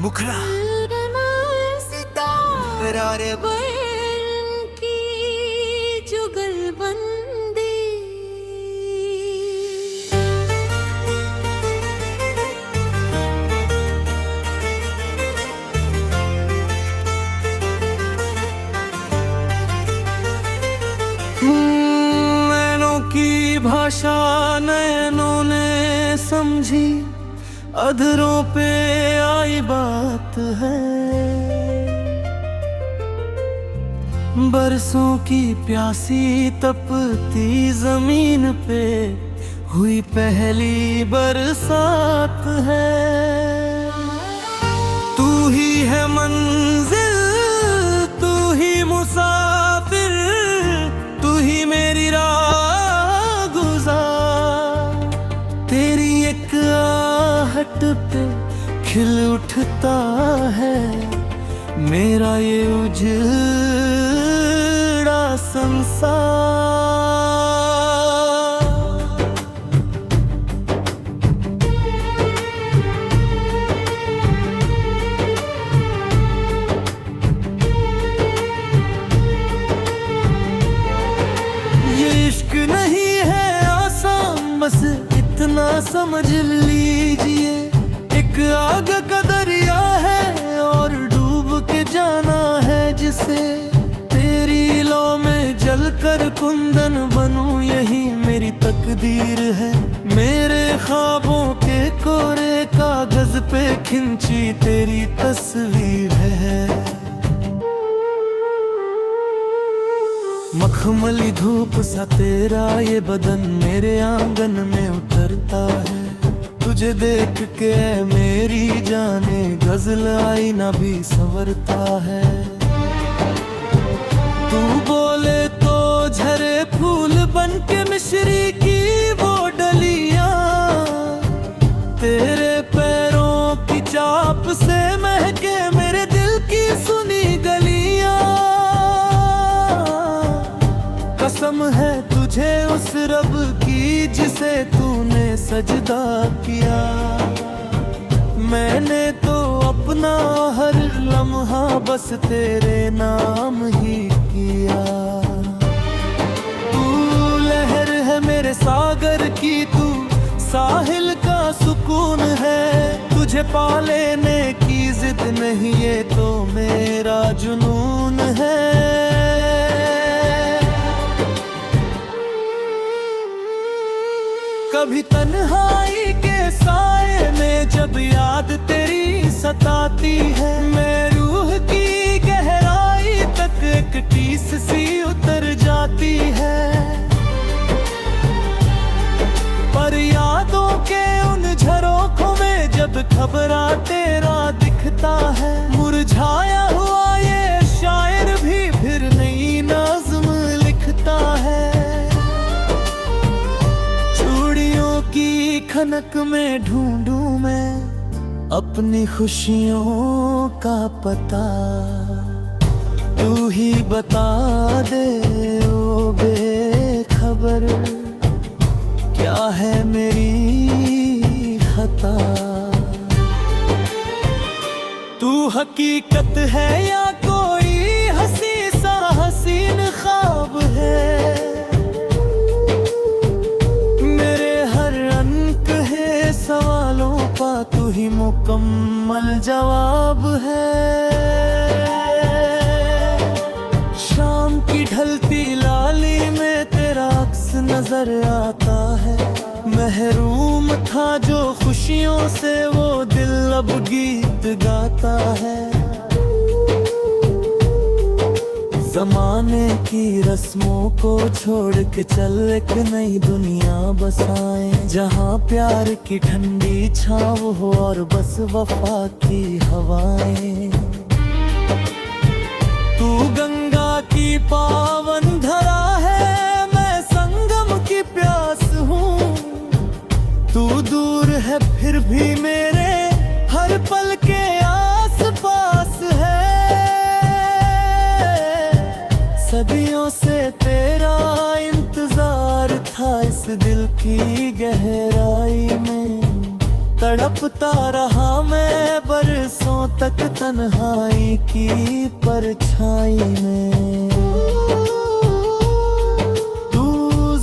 मुखरा सितारे की जुगलबंदी। नैनों की भाषा नैनों ने समझी, अधरों पे आई बात है। बरसों की प्यासी तपती जमीन पे हुई पहली बरसात है। तू ही है मंजिल, तू ही मुसाफिर, तू ही मेरी राह गुजार। तेरी एक आहट पे खिल उठता है मेरा ये उजड़ा संसार। ये इश्क नहीं है आसान, बस इतना समझ लीजिए। एक आग का दरिया है और डूब के जाना है जिसे। तेरी लौ में जलकर कुंदन बनूं, यही मेरी तकदीर है। मेरे ख्वाबों के कोरे कागज पे खिंची तेरी तस्वीर है। मखमली धूप सा तेरा ये बदन मेरे आंगन में उतरता है। तुझे देख के मेरी जाने गजल आईना भी संवरता है। तू बोले तो झरे फूल बन के मिश्री की वो डलियां। तेरे पैरों की चाप से महके मेरे दिल की सुनी गलियां। कसम है तुझे उस रब की जिसे तूने सजदा किया। मैंने तो अपना हर लम्हा बस तेरे नाम ही किया। तू लहर है मेरे सागर की, तू साहिल का सुकून है। तुझे पा लेने की जिद नहीं, ये तो मेरा जुनून है। कभी तन्हाई के साए में जब याद तेरी सताती है, मैं रूह की गहराई तक एक टीस सी उतर जाती है। पर यादों के उन झरोखों में जब खबरा तेरा दिखता है, मुरझाया हुआ ये शायर भी फिर नई नज़्म लिखता है। की खनक में ढूंढूं मैं अपनी खुशियों का पता। तू ही बता दे ओ बेखबर, क्या है मेरी खता। तू हकीकत है या कोई हंसी सा हसीन ख्वाब है। सवालों का तू ही मुकम्मल जवाब है। शाम की ढलती लाली में तेरा अक्स नजर आता है। महरूम था जो खुशियों से वो दिल अब गीत गाता है। जमाने की रस्मों को छोड़ के चल एक नई दुनिया बसाएं, जहाँ प्यार की ठंडी छाँव हो और बस वफा की हवाएं। तू गंगा की पावन धरा है, मैं संगम की प्यास हूँ। तू दूर है फिर भी मेरे हर पल के आस पास है। सदियों से तेरा इंतजार था इस दिल की गहराई में। तड़पता रहा मैं बरसों तक तन्हाई की परछाई में। तू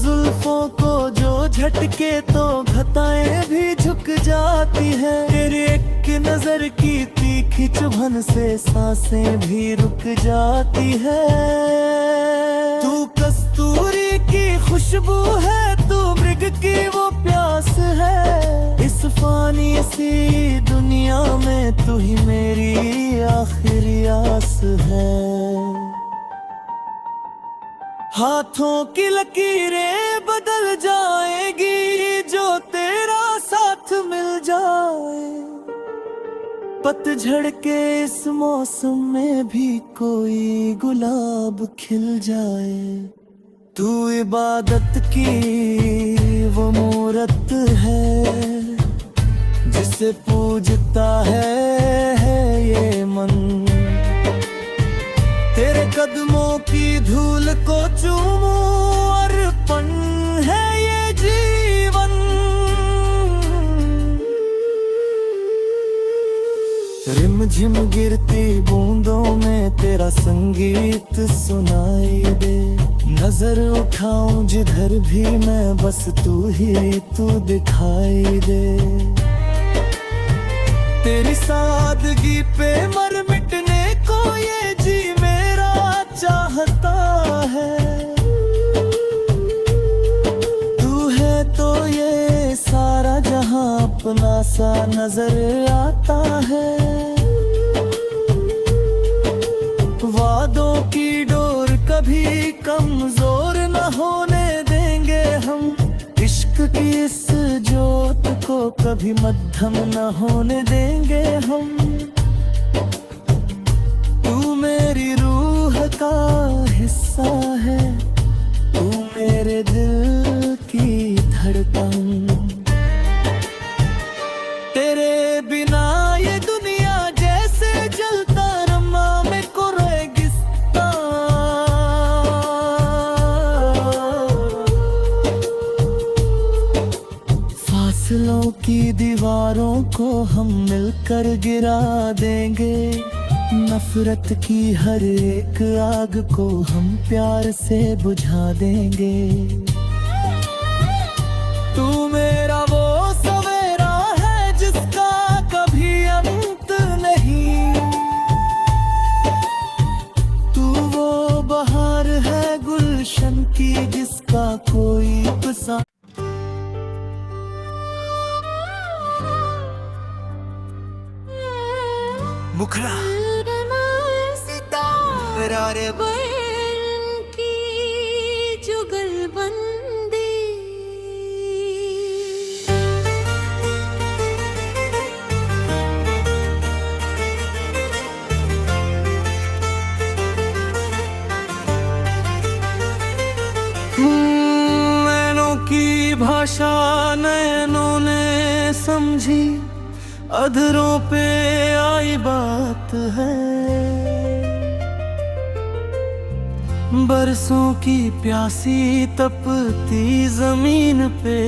जुल्फों को जो झटके तो घटाएं भी झुक जाती है। तेरी एक नजर की तीखी चुभन से सांसें भी रुक जाती है। तू कस्तूरी की खुशबू है, तू मृग की वो प्यास है। इस फानी सी दुनिया में तू ही मेरी आखिरी आस है। हाथों की लकीरें बदल जाएगी जो तेरा साथ मिल जाए। पतझड़ के इस मौसम में भी कोई गुलाब खिल जाए। तू इबादत की वो मूरत है जिसे पूजता है ये मन। तेरे कदमों की धूल को चूमूं, अर्पण है ये जीवन। रिमझिम गिरती बूंदों में तेरा संगीत सुनाई दे। नजर उठाऊं जिधर भी मैं, बस तू दिखाई दे। तेरी सादगी पे मर मिटने को ये जी मेरा चाहता है। तू है तो ये सारा जहां अपना सा नजर आता है। वादों की डोर कभी कमजोर न होने देंगे हम। इश्क की इस जोत को कभी मध्यम न होने देंगे हम। तू मेरी रूह का हिस्सा है, तू मेरे दिल की धड़कन। तेरे बिना ये दुनिया जैसे जलता रमा में को रेगिस्तान। फासलों की दीवारों को हम मिलकर गिरा देंगे। नफरत की हर एक आग को हम प्यार से बुझा देंगे। तू मेरा वो सवेरा है जिसका कभी अंत नहीं। तू वो बहार है गुलशन की जिसका कोई पसंद। मुखरा सितारे की जुगलबंदी। नैनों की भाषा नैनों ने समझी, अधरों पे आई बात है। बरसों की प्यासी तपती जमीन पे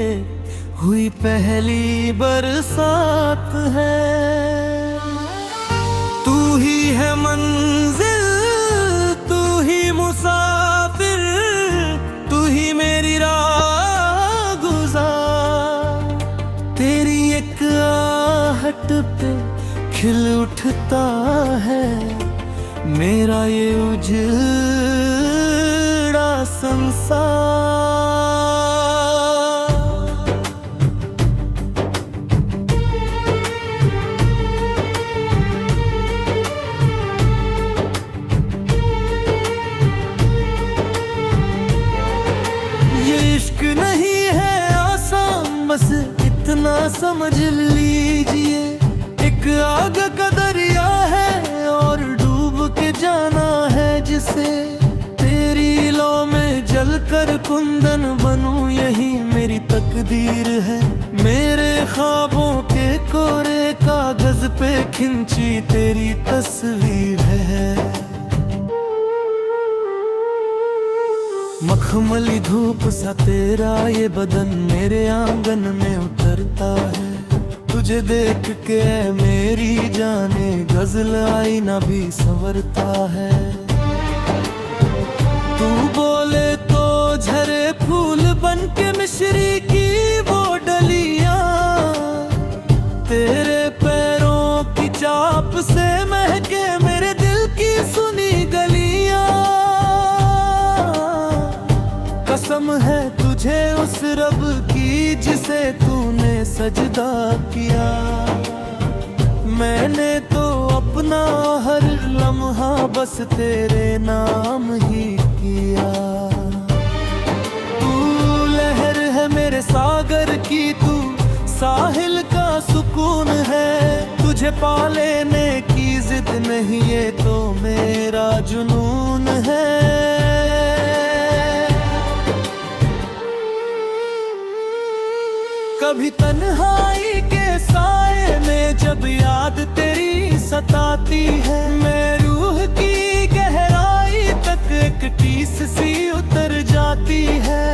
हुई पहली बरसात है। तू ही है मंजिल, तू ही मुसाफिर, तू ही मेरी राह गुजार। तेरी एक आहट पे खिल उठता है मेरा ये उजड़ा संसार। ये इश्क नहीं है आसान, बस इतना समझ लीजिए। एक आग का दरिया है और डूब के जाना है जिसे। तेरी लौ में जलकर कुंदन बनूं यही मेरी तकदीर है। मेरे ख्वाबों के कोरे कागज पे खिंची तेरी तस्वीर है। मखमली धूप सा तेरा ये बदन मेरे आंगन में उतरता है। तुझ तुझे देख के मेरी जाने गजल आईना भी संवरता है। तू बोले तो झरे फूल बन के मिश्री की वो डलियां, तेरे पैरों की चाप से महके मेरे दिल की सुनी गलियां। कसम है तुझे उस रब की जिसे तूने सजदा किया, मैंने तो अपना हर लम्हा बस तेरे नाम ही किया। तू लहर है मेरे सागर की, तू साहिल का सुकून है, तुझे पा लेने की जिद नहीं ये तो मेरा जुनून है। कभी तन्हाई के साए में जब याद तेरी सताती है, मैं रूह की गहराई तक एक टीस सी उतर जाती है।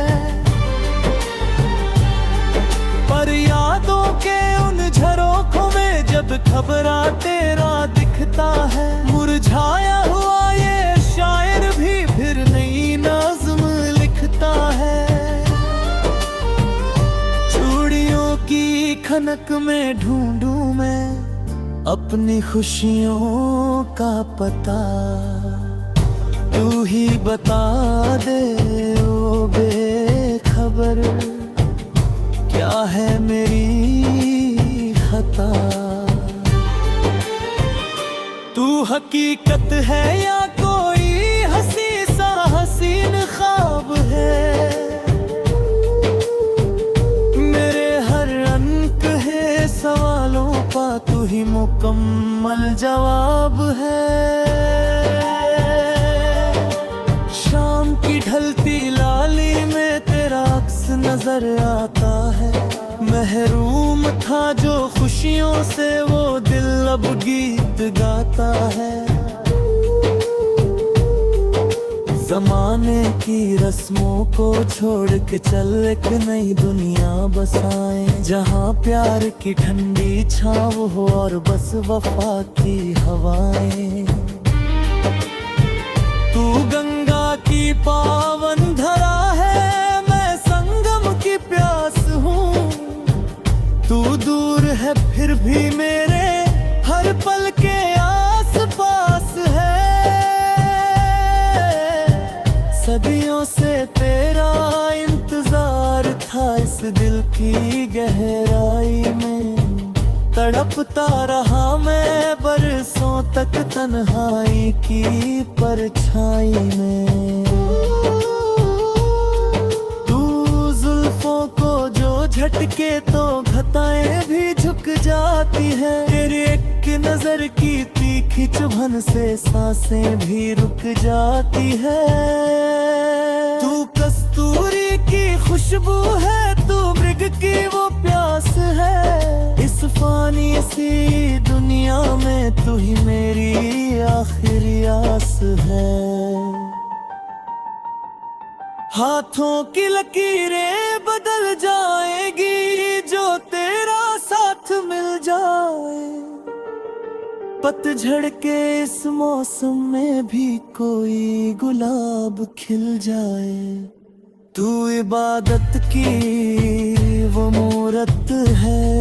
पर यादों के उन झरोखों में जब खबरा तेरा दिखता है, मुरझाया हुआ ये शायर भी फिर नई नज़्म लिखता है। की खनक में ढूंढूं मैं अपनी खुशियों का पता, तू ही बता दे ओ बेखबर क्या है मेरी खता। तू हकीकत है या कोई हंसी सा हसीन ख्वाब है, सवालों का तू ही मुकम्मल जवाब है। शाम की ढलती लाली में तेरा अक्स नजर आता है, महरूम था जो खुशियों से वो दिल अब गीत गाता है। जमाने की रस्मों को छोड़ के चल एक नई दुनिया बसाएं, जहाँ प्यार की ठंडी छाँव हो और बस वफा की हवाएं। तू गंगा की पावन धरा है, मैं संगम की प्यास हूँ, तू दूर है फिर भी मेरे हर पल के आस पास है। सदियों से तेरा इंतजार था इस दिल की गहराई में, तड़पता रहा मैं बरसों तक तन्हाई की परछाई में। तू जुल्फों को जो झटके तो घटाएं भी झुक जाती है, तेरी एक नजर की तीखी चुभन से सांसें भी रुक जाती है। तू कस्तूरी की खुशबू है, तू मृग की वो प्यास है, इस फानी सी दुनिया में तू ही मेरी आखिरी आस है। हाथों की लकीरें बदल जाएगी जो तेरा साथ मिल जाए, पतझड़ के इस मौसम में भी कोई गुलाब खिल जाए। तू इबादत की वो मूरत है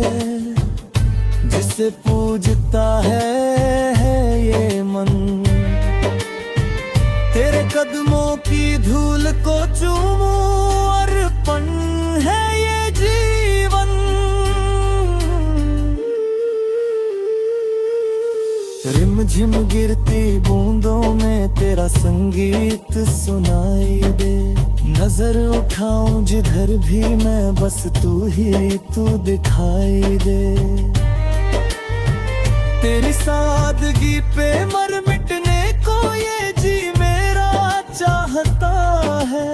जिसे पूजता है ये मन, तेरे कदमों की धूल को चूमूं अर्पण है ये जीवन। रिमझिम गिरती बूंदों में तेरा संगीत सुनाई दे, नजर उठाऊं जिधर भी मैं बस तू दिखाई दे। तेरी सादगी पे मर मिटने को ये जी मेरा चाहता है,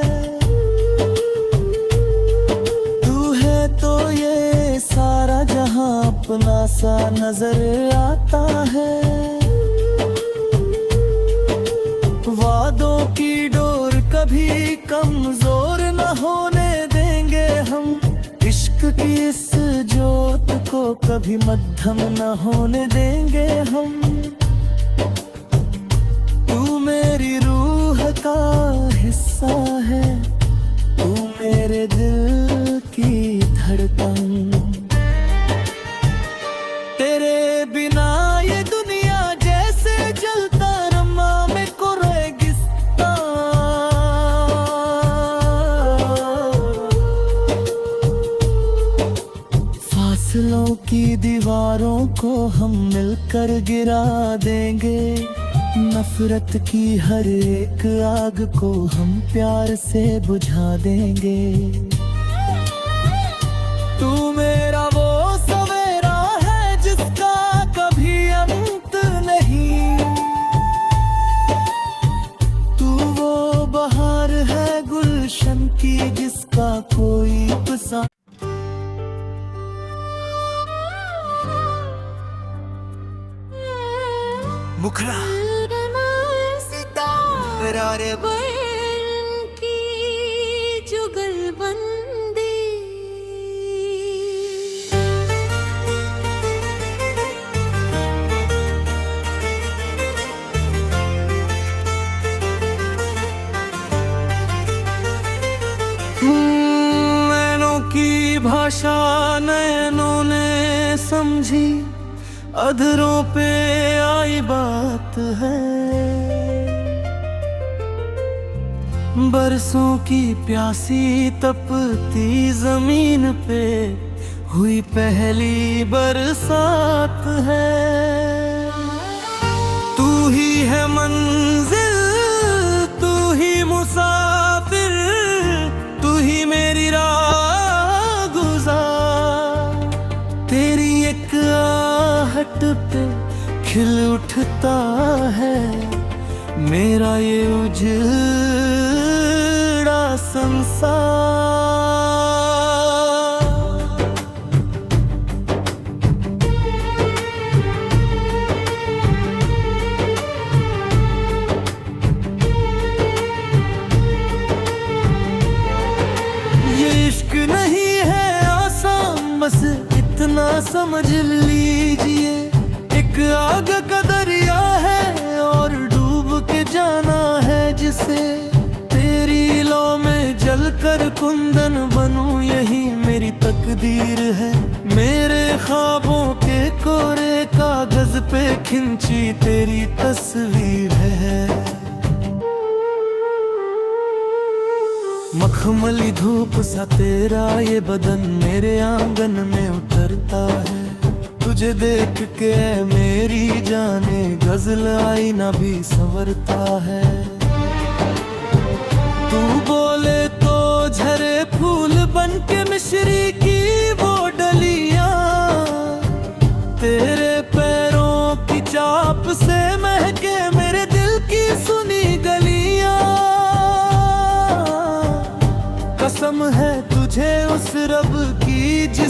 तू है तो ये सारा जहां अपना सा नजर आता है। वादों की डोर कभी कमजोर न होने देंगे हम, इश्क की इस जोत को कभी कभी मध्यम न होने देंगे हम। तू मेरी रूह का हिस्सा है, तू मेरे दिल की धड़कन। तेरे बिना ये दुनिया जैसे जलता रमा में को रेगिस्तान। फासलों की दीवारों को हम मिलकर गिरा देंगे, नफरत की हर एक आग को हम प्यार से बुझा देंगे। तू मेरा वो सवेरा है जिसका कभी अंत नहीं, तू वो बहार है गुलशन की जिसका कोई पसंद। मुखरा सितारे बन की जुगलबंदी। नैनों की भाषा नैनों ने समझी, अधरों पे आई बात है। बरसों की प्यासी तपती जमीन पे हुई पहली बरसात है। तू ही है मंजिल, तू ही मुसाफिर, तू ही मेरी राह गुजार। तेरी एक आहट पे खिल उठता है मेरा ये उजड़ा संसार। ये इश्क नहीं है आसान, बस इतना समझ लीजिए। एक आग का दरिया है और डूब के जाना है जिसे। तेरी लौ में जलकर कुंदन बनूं यही मेरी तकदीर है। मेरे ख्वाबों के कोरे कागज पे खिंची तेरी तस्वीर है। मखमली धूप सा तेरा ये बदन मेरे आंगन में उतरता है। तुझे देख के मेरी जाने गजल आईना भी संवरता है। तू बोले तो झरे फूल बन के मिश्री की वो डलियां, तेरे पैरों की चाप से महके मेरे दिल की सुनी गलियां। कसम है तुझे उस रब की जिस